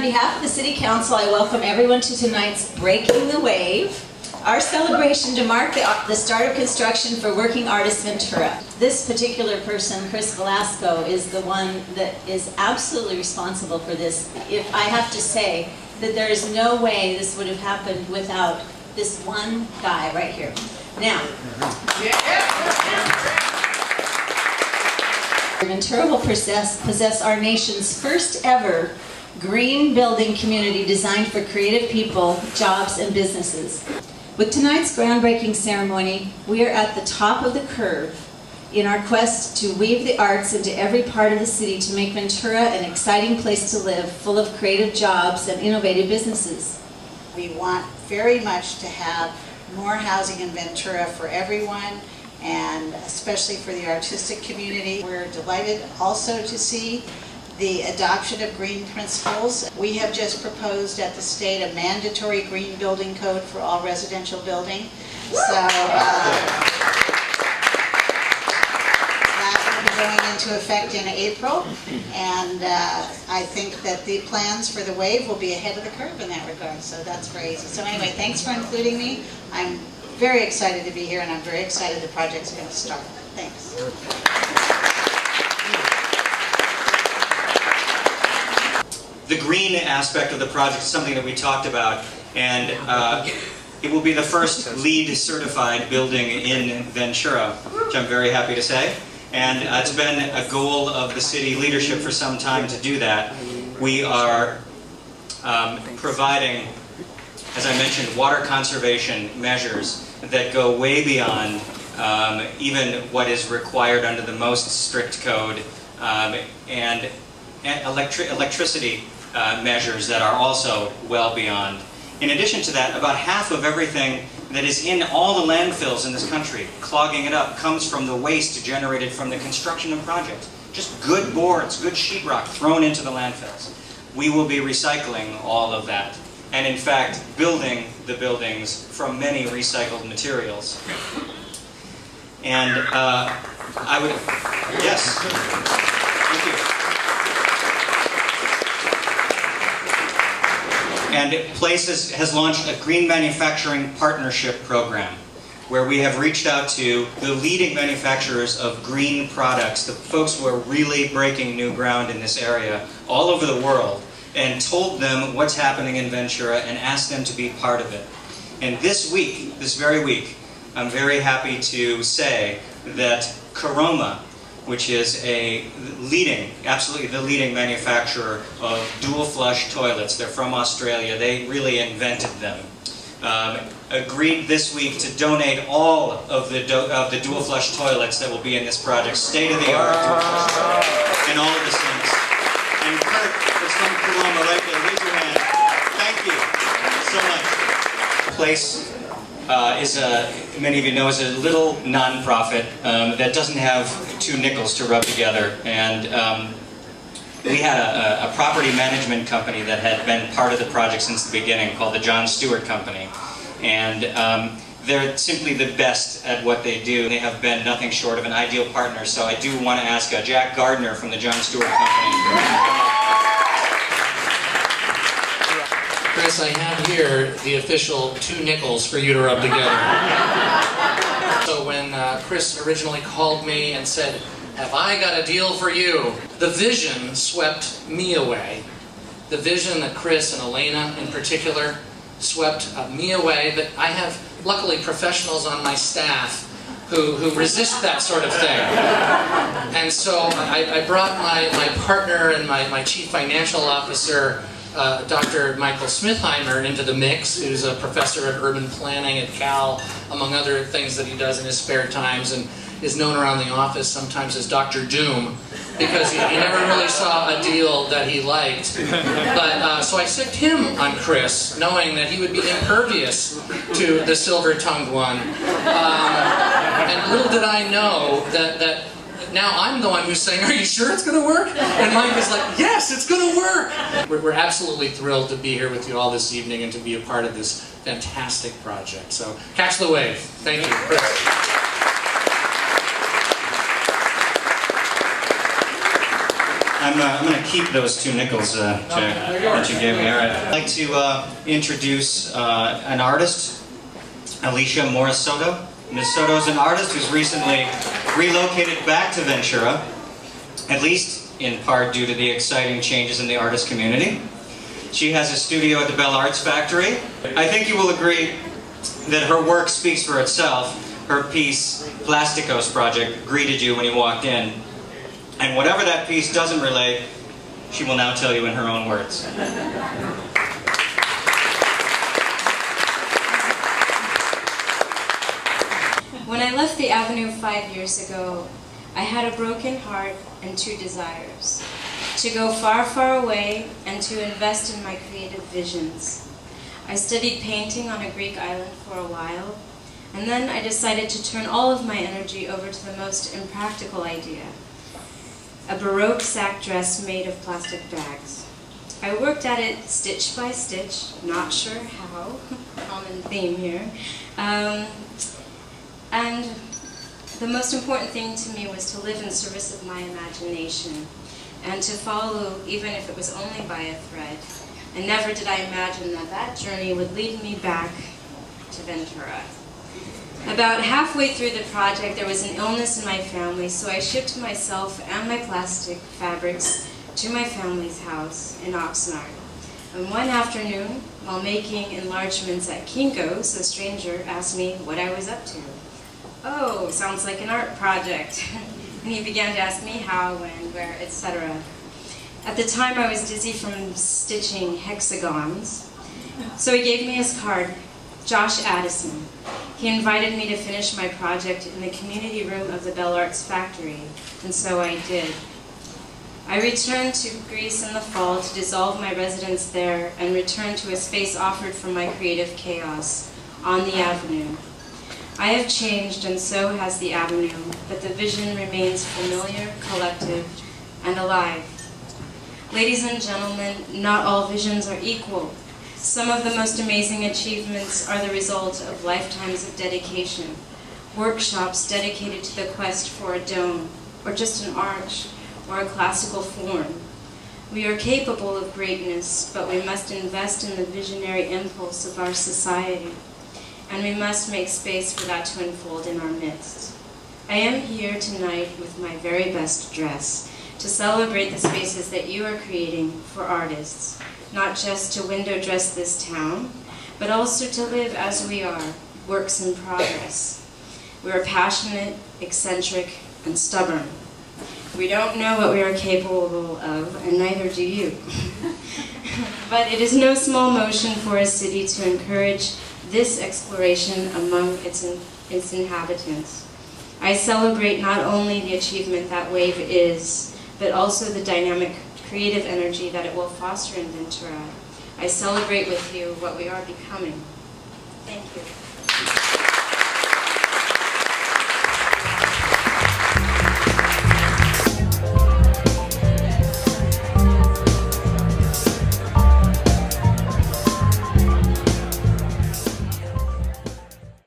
on behalf of the City Council, I welcome everyone to tonight's Breaking the Wave, our celebration to mark the start of construction for Working Artists Ventura. This particular person, Chris Velasco, is the one that is absolutely responsible for this. If I have to say that there is no way this would have happened without this one guy right here. Now, Ventura will possess our nation's first ever green building community designed for creative people, jobs, and businesses. With tonight's groundbreaking ceremony, we are at the top of the curve in our quest to weave the arts into every part of the city to make Ventura an exciting place to live, full of creative jobs and innovative businesses. We want very much to have more housing in Ventura for everyone, and especially for the artistic community. We're delighted also to see the adoption of green principles. We have just proposed at the state a mandatory green building code for all residential building. So that will be going into effect in April, and I think that the plans for the WAVE will be ahead of the curve in that regard, so that's very easy. So anyway, thanks for including me. I'm very excited to be here, and I'm very excited the project's going to start. Thanks. The green aspect of the project is something that we talked about, and it will be the first LEED certified building in Ventura, which I'm very happy to say. And it's been a goal of the city leadership for some time to do that. We are providing, as I mentioned, water conservation measures that go way beyond even what is required under the most strict code, and electricity measures that are also well beyond. In addition to that, about half of everything that is in all the landfills in this country, clogging it up, comes from the waste generated from the construction of projects. Just good boards, good sheetrock thrown into the landfills. We will be recycling all of that, and in fact, building the buildings from many recycled materials. And I would, yes, thank you. And Place has launched a Green Manufacturing Partnership Program, where we have reached out to the leading manufacturers of green products, the folks who are really breaking new ground in this area all over the world, and told them what's happening in Ventura and asked them to be part of it. And this week, this very week, I'm very happy to say that Caroma, which is a leading, absolutely the leading manufacturer of dual flush toilets, they're from Australia, they really invented them, agreed this week to donate all of the dual flush toilets that will be in this project, state-of-the-art dual flush toilets, and all of the sinks. And Kurt is from Caroma right there, raise your hand. Thank you so much. Place many of you know, is a little non-profit that doesn't have two nickels to rub together. And we had a property management company that had been part of the project since the beginning called the John Stewart Company. And they're simply the best at what they do. They have been nothing short of an ideal partner. So I do want to ask Jack Gardner from the John Stewart Company. Chris, I have here the official 2 nickels for you to rub together. So when Chris originally called me and said, "Have I got a deal for you?" the vision swept me away. The vision that Chris and Elena in particular swept me away, but I have luckily professionals on my staff who resist that sort of thing. And so I brought my partner and my chief financial officer, Dr. Michael Smithheimer, into the mix, who's a professor of urban planning at Cal, among other things that he does in his spare times, and is known around the office sometimes as Dr. Doom, because he never really saw a deal that he liked. But so I sicked him on Chris, knowing that he would be impervious to the silver-tongued one. And little did I know that now I'm the one who's saying, "Are you sure it's going to work?" And Mike is like, "Yes, it's going to work." We're absolutely thrilled to be here with you all this evening and to be a part of this fantastic project. So catch the wave. Thank you, Chris. I'm going to keep those 2 nickels, Jack, that you gave me. All right. I'd like to introduce an artist, Alicia Morris Soto. Ms. Soto is an artist who's recently relocated back to Ventura, at least in part due to the exciting changes in the artist community. She has a studio at the Bell Arts Factory. I think you will agree that her work speaks for itself. Her piece, Plasticos Project, greeted you when you walked in. And whatever that piece doesn't relate, she will now tell you in her own words. When I left the Avenue 5 years ago, I had a broken heart and 2 desires: to go far, far away and to invest in my creative visions. I studied painting on a Greek island for a while, and then I decided to turn all of my energy over to the most impractical idea: a Baroque sack dress made of plastic bags. I worked at it stitch by stitch, not sure how, common theme here, and the most important thing to me was to live in service of my imagination and to follow, even if it was only by a thread. And never did I imagine that that journey would lead me back to Ventura. About halfway through the project, there was an illness in my family, so I shipped myself and my plastic fabrics to my family's house in Oxnard. And one afternoon, while making enlargements at Kinko's, a stranger asked me what I was up to. "Oh, sounds like an art project." And he began to ask me how, when, where, etc. At the time, I was dizzy from stitching hexagons, so he gave me his card, Josh Addison. He invited me to finish my project in the community room of the Bell Arts Factory, and so I did. I returned to Greece in the fall to dissolve my residence there and return to a space offered for my creative chaos on the Avenue. I have changed, and so has the Avenue, but the vision remains familiar, collective, and alive. Ladies and gentlemen, not all visions are equal. Some of the most amazing achievements are the result of lifetimes of dedication, workshops dedicated to the quest for a dome, or just an arch, or a classical form. We are capable of greatness, but we must invest in the visionary impulse of our society, and we must make space for that to unfold in our midst. I am here tonight with my very best dress to celebrate the spaces that you are creating for artists, not just to window dress this town, but also to live as we are, works in progress. We are passionate, eccentric, and stubborn. We don't know what we are capable of, and neither do you. But it is no small motion for a city to encourage this exploration among its inhabitants. I celebrate not only the achievement that WAV is, but also the dynamic creative energy that it will foster in Ventura. I celebrate with you what we are becoming. Thank you.